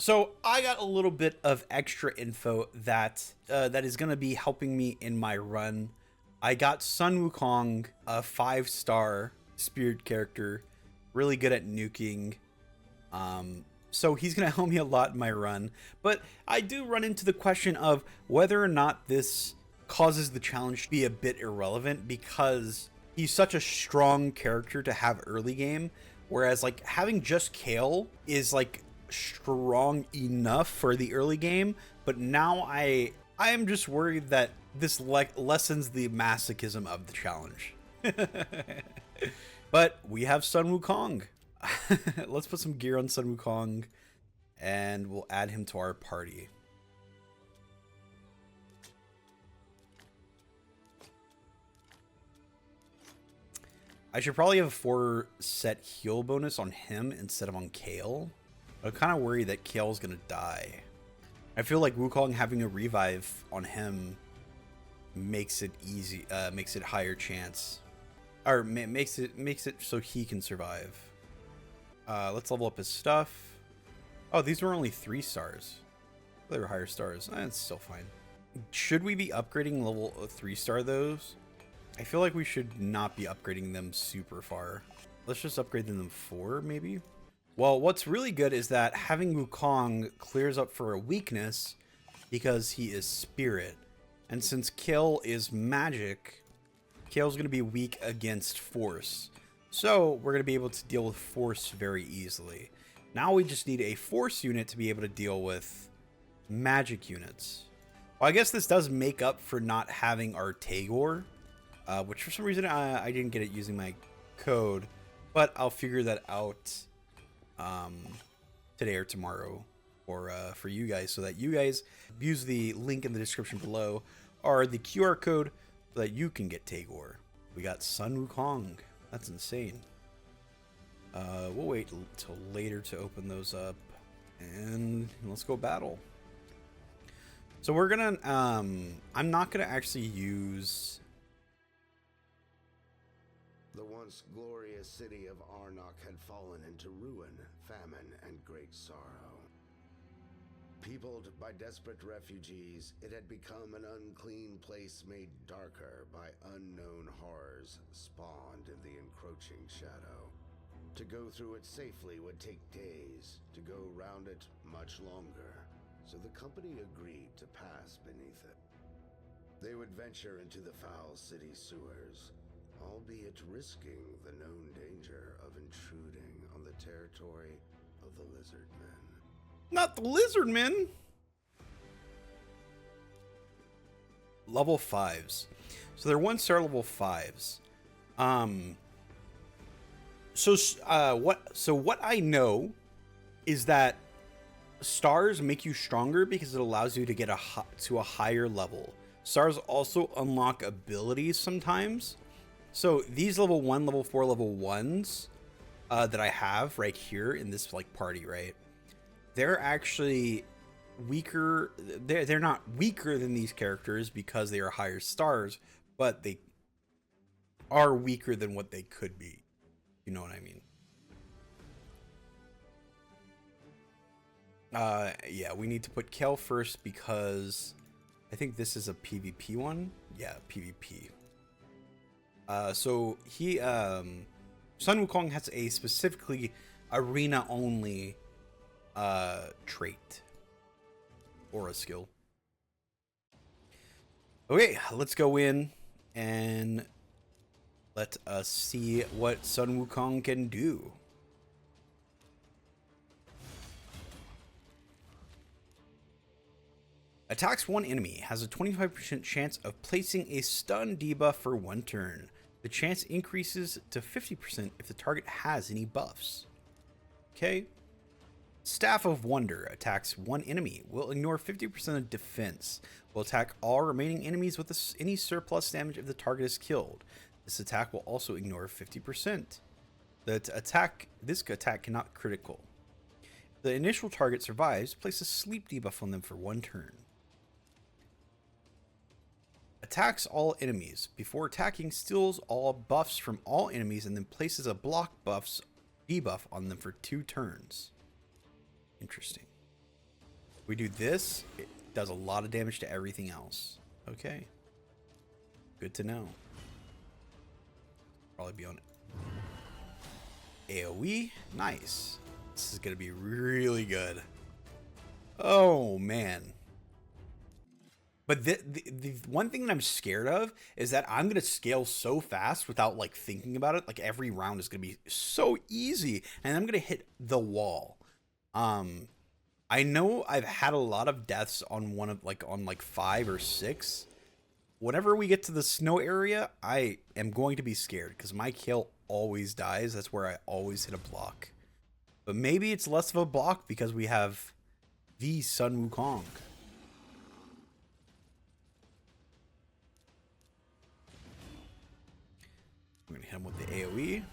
So I got a little bit of extra info that that is going to be helping me in my run. I got Sun Wukong, a 5-star spirit character, really good at nuking. So he's going to help me a lot in my run. But I do run into the question of whether or not this causes the challenge to be a bit irrelevant, because he's such a strong character to have early game, whereas like having just Kale is like strong enough for the early game. But now I am just worried that this lessens the masochism of the challenge. But we have Sun Wukong. Let's put some gear on Sun Wukong and we'll add him to our party. I should probably have a 4-set heal bonus on him instead of on Kale. I'm kind of worried that Kale's gonna die. I feel like Wukong having a revive on him makes it easy, makes it higher chance, or makes it so he can survive. Let's level up his stuff. Oh, these were only 3 stars. They were higher stars. It's still fine. Should we be upgrading level 3-star those? I feel like we should not be upgrading them super far. Let's just upgrade them to 4, maybe. Well, what's really good is that having Wukong clears up for a weakness because he is spirit. And since Kale is magic, Kale's going to be weak against force. So we're going to be able to deal with force very easily. Now we just need a force unit to be able to deal with magic units. Well, I guess this does make up for not having our Tagore, which for some reason I didn't get it using my code, but I'll figure that out today or tomorrow, or for you guys, so that you guys use the link in the description below or the QR code so that you can get Tagore. We got Sun Wukong. That's insane. We'll wait till later to open those up, and let's go battle. So we're gonna I'm not gonna actually use the once glorious city of Raidlocke had fallen into ruin, famine, and great sorrow. Peopled by desperate refugees, it had become an unclean place made darker by unknown horrors spawned in the encroaching shadow. To go through it safely would take days, to go round it much longer, so the company agreed to pass beneath it. They would venture into the foul city sewers, albeit risking the known danger of intruding on the territory of the lizard men. not the lizard men. Level 5s. So they're 1-star level 5s. What I know is that stars make you stronger because it allows you to get to a higher level. Stars also unlock abilities sometimes. So these level 1, level 4, level 1s that I have right here in this like party, right? They're actually weaker. They're not weaker than these characters because they are higher stars, but they are weaker than what they could be. You know what I mean? Yeah, we need to put Kel first because I think this is a PvP one. Yeah, PvP. So he, Sun Wukong has a specifically arena only trait or a skill. Okay, let's go in and let us see what Sun Wukong can do. Attacks one enemy, has a 25% chance of placing a stun debuff for 1 turn. The chance increases to 50% if the target has any buffs. Okay. Staff of Wonder attacks one enemy, will ignore 50% of defense, will attack all remaining enemies with any surplus damage if the target is killed. This attack will also ignore 50%. This attack cannot critical. If the initial target survives, place a sleep debuff on them for 1 turn. Attacks all enemies. Before attacking, steals all buffs from all enemies and then places a block debuff on them for 2 turns. Interesting. We do this, it does a lot of damage to everything else. Okay. Good to know. Probably be on AoE. Nice. This is going to be really good. Oh, man. But the one thing that I'm scared of is that I'm going to scale so fast without like thinking about it. Like every round is going to be so easy and I'm going to hit the wall. I know I've had a lot of deaths on on 5 or 6. Whenever we get to the snow area, I am going to be scared because my kill always dies. That's where I always hit a block. But maybe it's less of a block because we have the Sun Wukong. I'm gonna hit him with the AoE.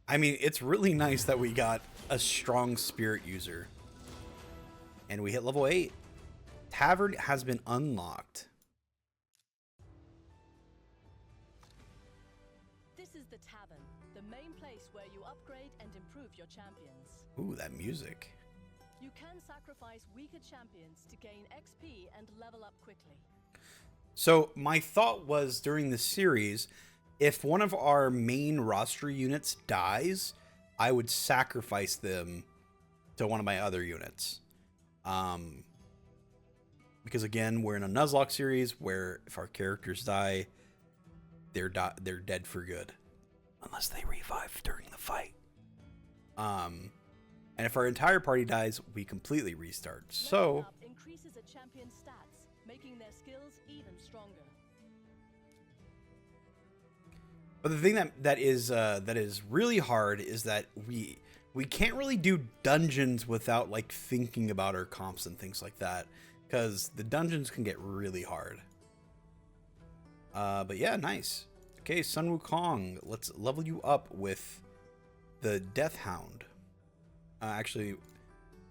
I mean, it's really nice that we got a strong spirit user. And we hit level 8. Tavern has been unlocked. This is the Tavern, the main place where you upgrade and improve your champions. Ooh, that music. You can sacrifice weaker champions to gain XP and level up quickly. So my thought was during the series, if one of our main roster units dies, I would sacrifice them to one of my other units. Because again, we're in a Nuzlocke series where if our characters die, they're dead for good, unless they revive during the fight. And if our entire party dies, we completely restart. So increases a champion's stats, making their skills even stronger. But the thing that is really hard is that we can't really do dungeons without like thinking about our comps and things like that, because the dungeons can get really hard. But yeah, nice. Okay, Sun Wukong, let's level you up with the Death Hound. Actually,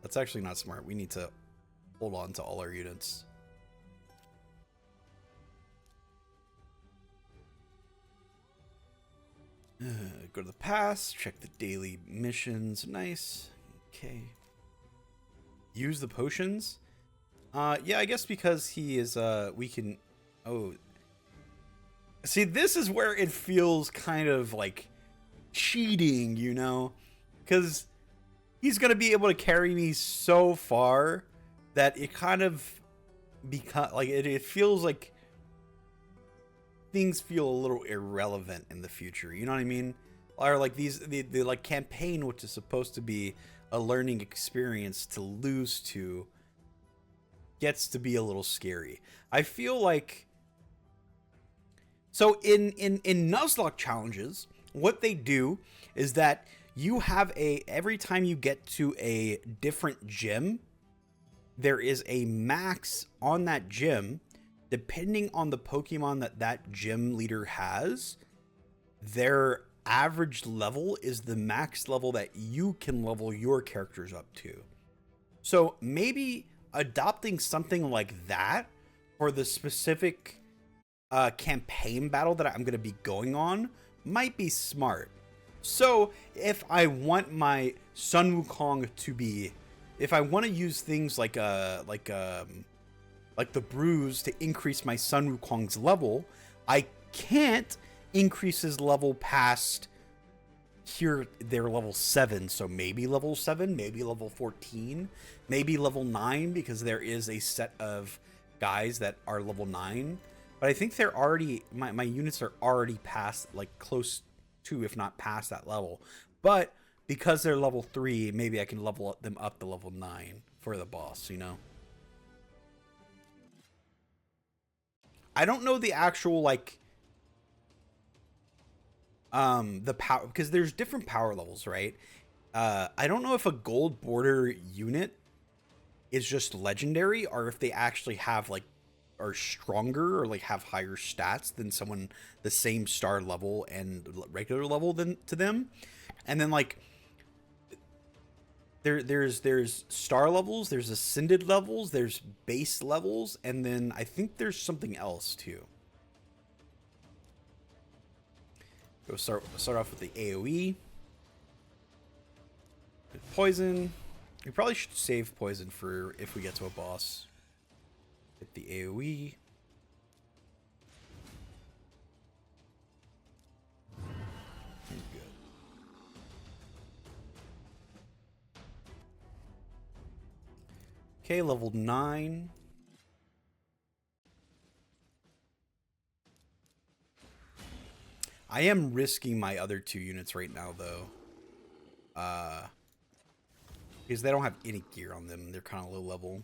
that's actually not smart. We need to hold on to all our units. Go to the pass, check the daily missions. Nice. Okay. Use the potions. Yeah, I guess because he is, we can, oh. See, this is where it feels kind of like cheating, you know? Because he's going to be able to carry me so far that it kind of becomes, like, it feels like things feel a little irrelevant in the future, you know what I mean? Or like the like campaign, which is supposed to be a learning experience to lose to, gets to be a little scary. I feel like, so in Nuzlocke challenges, what they do is that you have every time you get to a different gym, there is a max on that gym. Depending on the Pokemon that gym leader has, their average level is the max level that you can level your characters up to. So maybe adopting something like that for the specific campaign battle that I'm going to be going on might be smart. So if I want my Sun Wukong to be, if I want to use things like the bruise to increase my Sun Wukong's level, I can't increase his level past here. They're level 7, so maybe level 7, maybe level 14, maybe level 9, because there is a set of guys that are level 9. But I think they're already, my units are already past, like close to, if not past that level. But because they're level 3, maybe I can level them up to level 9 for the boss, you know? I don't know the actual, like, the power, because there's different power levels, right? I don't know if a gold border unit is just legendary or if they actually have, like, are stronger or like have higher stats than someone the same star level and regular level than to them. And then like there's star levels, there's ascended levels, there's base levels, and then I think there's something else too. Go start off with the AoE. Poison. We probably should save poison for if we get to a boss. Hit the AoE. Good. Okay, level 9. I am risking my other 2 units right now, though. Because they don't have any gear on them. They're kind of low level.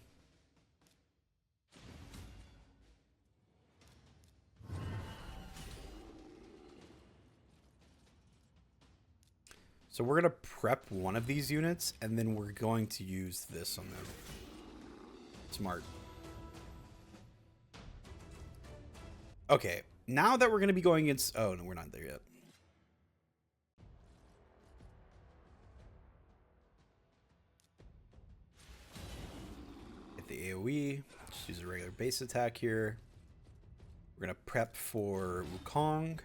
So we're going to prep one of these units, and then we're going to use this on them. Smart. Okay, now that we're going to be going against... Oh, no, we're not there yet. Hit the AoE. Just use a regular base attack here. We're going to prep for Wukong.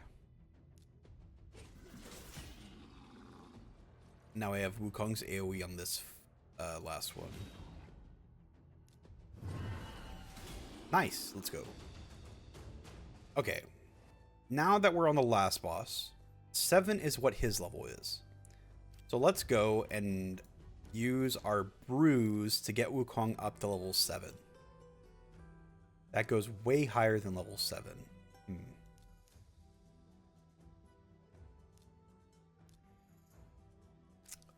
Now I have Wukong's AoE on this last one. Nice. Let's go. Okay. Now that we're on the last boss, 7 is what his level is. So let's go and use our bruise to get Wukong up to level 7. That goes way higher than level 7.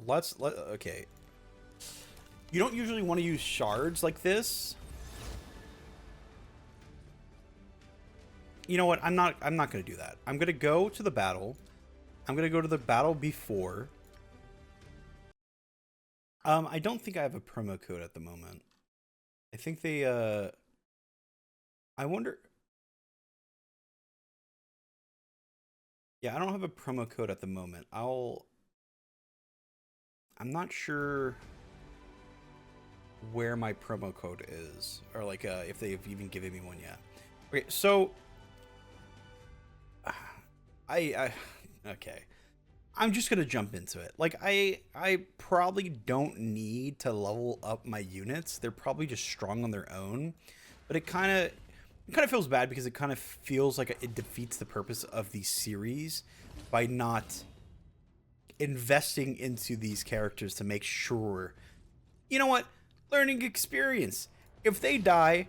Okay. You don't usually want to use shards like this. You know what? I'm not going to do that. I'm going to go to the battle. I'm going to go to the battle before. I don't think I have a promo code at the moment. I think they I wonder. Yeah, I don't have a promo code at the moment. I'm not sure where my promo code is, or like if they've even given me one yet. Okay, so okay. I'm just gonna jump into it. Like I probably don't need to level up my units. They're probably just strong on their own. But it kind of feels bad because it kind of feels like it defeats the purpose of the series by not investing into these characters to make sure, you know what, learning experience. If they die,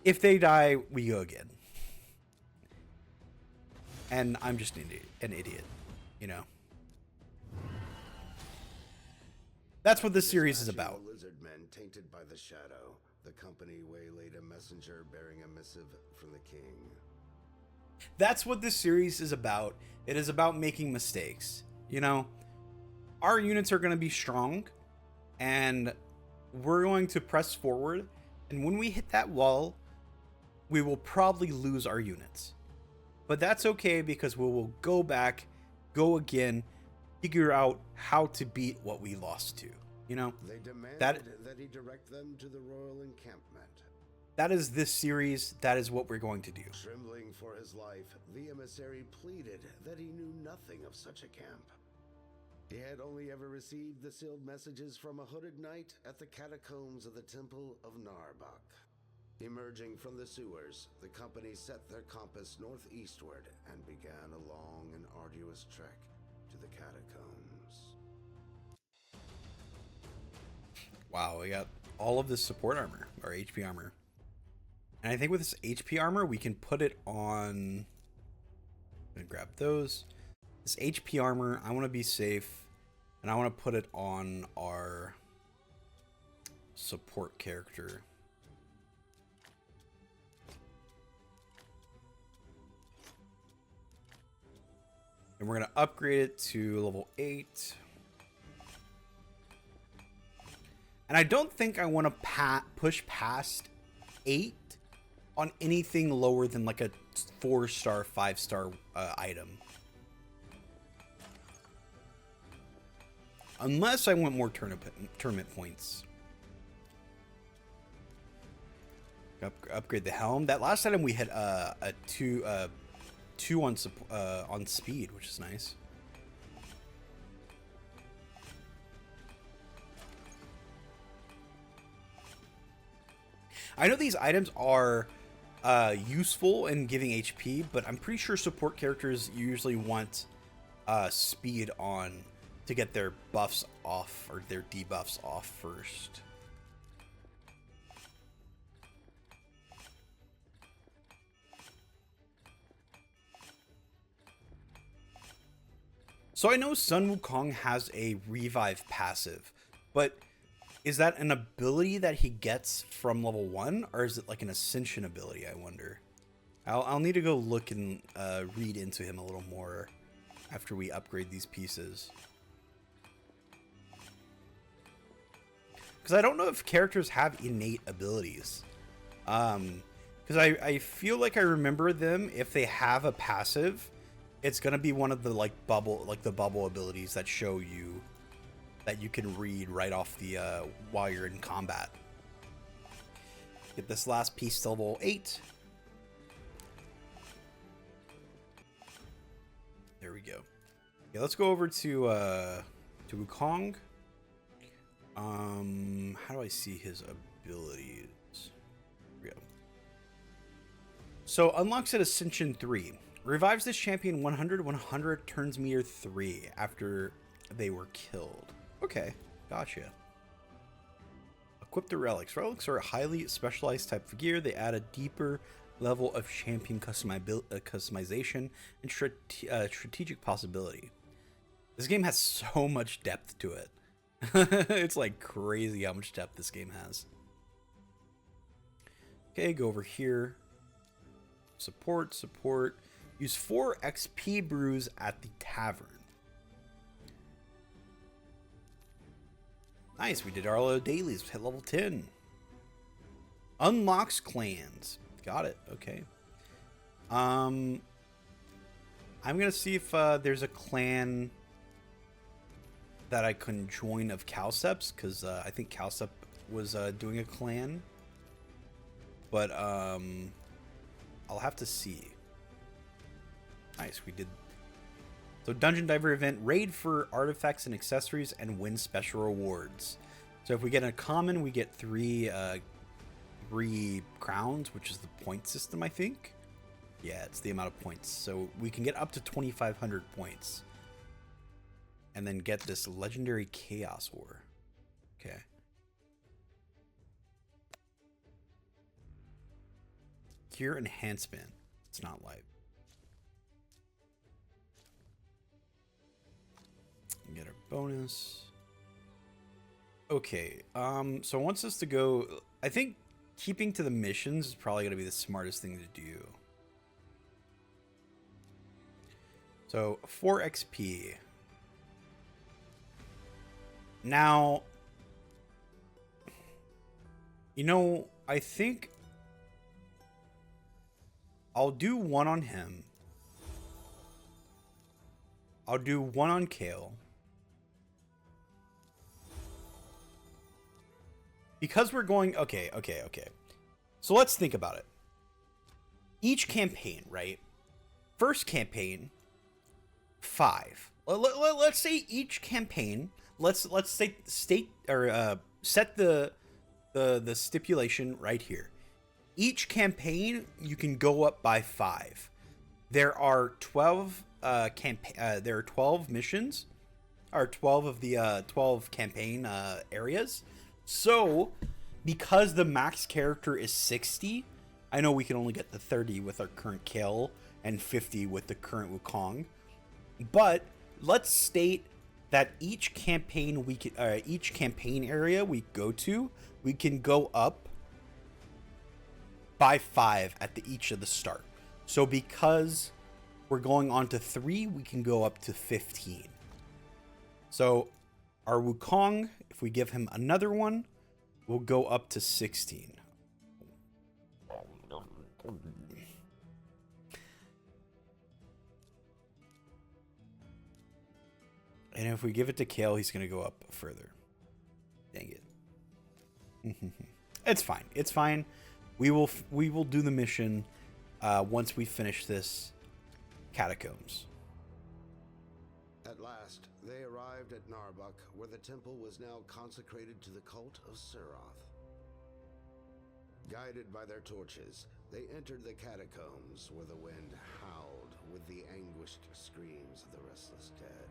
we go again. And I'm just an idiot, you know. That's what this series is about. Lizard men tainted by the shadow. The company waylaid a messenger bearing a missive from the king. That's what this series is about. It is about making mistakes. You know, our units are going to be strong, and we're going to press forward. And when we hit that wall, we will probably lose our units. But that's okay because we will go back, go again, figure out how to beat what we lost to. You know, they demanded that he direct them to the royal encampment. That is this series. That is what we're going to do. Trembling for his life, the emissary pleaded that he knew nothing of such a camp. He had only ever received the sealed messages from a hooded knight at the catacombs of the Temple of Narbak. Emerging from the sewers, the company set their compass northeastward and began a long and arduous trek to the catacombs. Wow, we got all of this support armor, or HP armor. And I think with this HP armor, we can put it on... I'm gonna grab those. This HP armor, I want to be safe, and I want to put it on our support character. And we're going to upgrade it to level 8. And I don't think I want to push past 8 on anything lower than like a 4-star, 5-star item. Unless I want more tournament points. Upgrade the helm. That last item we had a 2 on speed, which is nice. I know these items are useful in giving HP, but I'm pretty sure support characters usually want speed on to get their buffs off or their debuffs off first. So I know Sun Wukong has a revive passive, but is that an ability that he gets from level 1, or is it like an ascension ability, I wonder? I'll need to go look and read into him a little more after we upgrade these pieces. Because I don't know if characters have innate abilities. Because I feel like I remember them, if they have a passive, it's going to be one of the the bubble abilities that show you that you can read right off the while you're in combat. Get this last piece to level 8. There we go. Yeah, let's go over to Wukong. How do I see his abilities? Here we go. So unlocks at Ascension 3. Revives this champion 100 turns meter 3 after they were killed. Okay, gotcha. Equip the relics. Relics are a highly specialized type of gear. They add a deeper level of champion customization and strategic possibility. This game has so much depth to it. It's like crazy how much depth this game has. Okay, go over here. Support. Use 4 XP brews at the tavern. Nice, we did our dailies. Hit level 10. Unlocks clans. Got it. Okay. I'm gonna see if there's a clan that I can join of Calceps, because I think Calcep was doing a clan. But I'll have to see. Nice, we did. So Dungeon Diver event, raid for artifacts and accessories and win special rewards. So if we get a common, we get 3 crowns, which is the point system, I think. Yeah, it's the amount of points. So we can get up to 2,500 points. And then get this legendary chaos ore. Okay. Cure enhancement. It's not live. Get our bonus. Okay, so I want us to go. I think keeping to the missions is probably going to be the smartest thing to do. So 4 XP. Now, you know, I think I'll do 1 on him. I'll do 1 on Kale. Because we're going, okay. So let's think about it. Each campaign, right? First campaign, 5. Let's say each campaign. Let's say set the stipulation right here. Each campaign you can go up by 5. There are 12 there are 12 missions, or 12 of the 12 campaign areas. So, because the max character is 60, I know we can only get the 30 with our current Kale and 50 with the current Wukong. But let's state that each campaign each campaign area we go to, we can go up by 5 at each of the start. So because we're going on to 3, we can go up to 15. So our Wukong, if we give him another one, We'll go up to 16. And if we give it to Kale, he's going to go up further. Dang it. It's fine. It's fine. We will do the mission once we finish this catacombs. At last, they arrived at Narbuck, where the temple was now consecrated to the cult of Suroth. Guided by their torches, they entered the catacombs, where the wind howled with the anguished screams of the restless dead.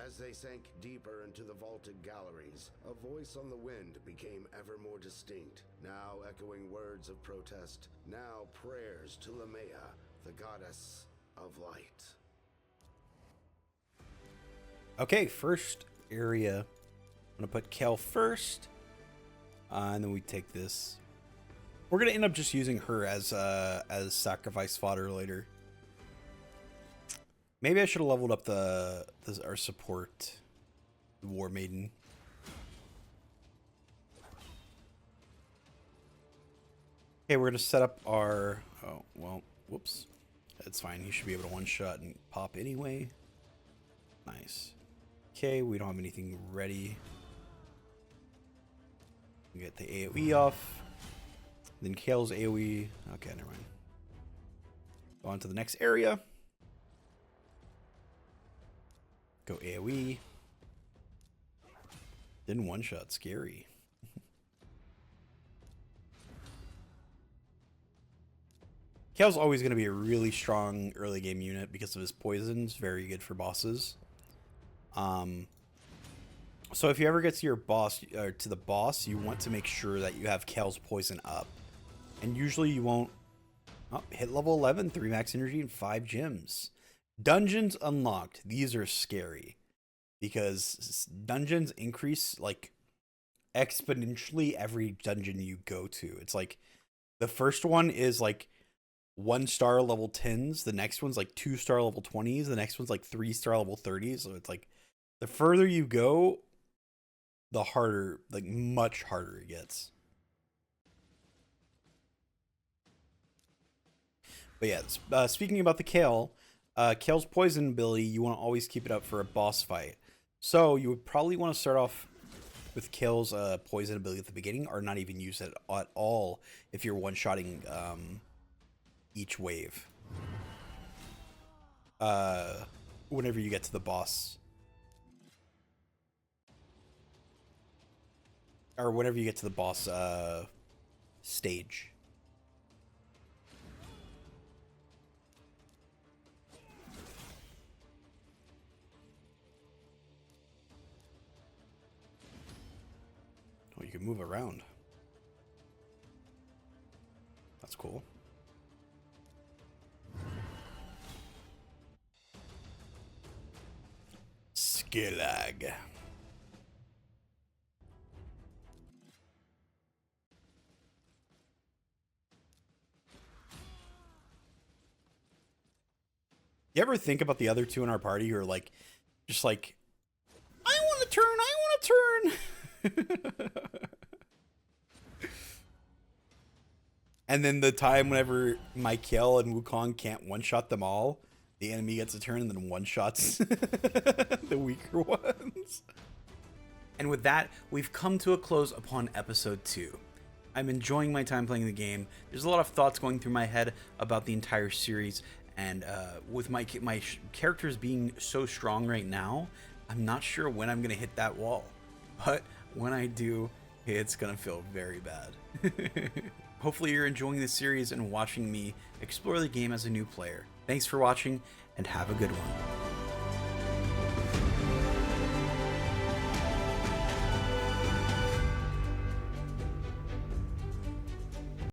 As they sank deeper into the vaulted galleries, a voice on the wind became ever more distinct, now echoing words of protest, now prayers to Lamea, the goddess of light. Okay, first area. I'm gonna put Kel first, and then we take this. We're gonna end up just using her as sacrifice fodder later. Maybe I should have leveled up our support, War Maiden. Okay, we're gonna set up our. Oh well, whoops. That's fine. He should be able to one shot and pop anyway. Nice. Okay, we don't have anything ready. We get the AoE off. Then Kale's AoE. Okay, never mind. Go on to the next area. Go AoE. Then one shot. Scary. Kale's always going to be a really strong early game unit because of his poisons. Very good for bosses. So if you ever get to your boss, or to the boss, you want to make sure that you have Kale's poison up. And usually you won't hit level 11, 3 max energy, and 5 gems. Dungeons unlocked. These are scary because dungeons increase like exponentially every dungeon you go to. It's like the first one is like 1-star level 10s. The next one's like 2-star level 20s. The next one's like 3-star level 30s. So it's like the further you go, the harder, like much harder it gets. But yeah, speaking about the Kale, Kale's poison ability, you want to always keep it up for a boss fight. So you would probably want to start off with Kale's poison ability at the beginning, or not even use it at all if you're one-shotting each wave. Whenever you get to the boss. Or whenever you get to the boss stage. Oh, you can move around. That's cool. Skillag. You ever think about the other two in our party who are like, just like, I want to turn, I want to turn. And then the time whenever Michael and Wukong can't one-shot them all, the enemy gets a turn and then one-shots the weaker ones. And with that, we've come to a close upon episode 2. I'm enjoying my time playing the game. There's a lot of thoughts going through my head about the entire series. And with my characters being so strong right now, I'm not sure when I'm going to hit that wall. But when I do, it's going to feel very bad. Hopefully you're enjoying this series and watching me explore the game as a new player. Thanks for watching, and have a good one.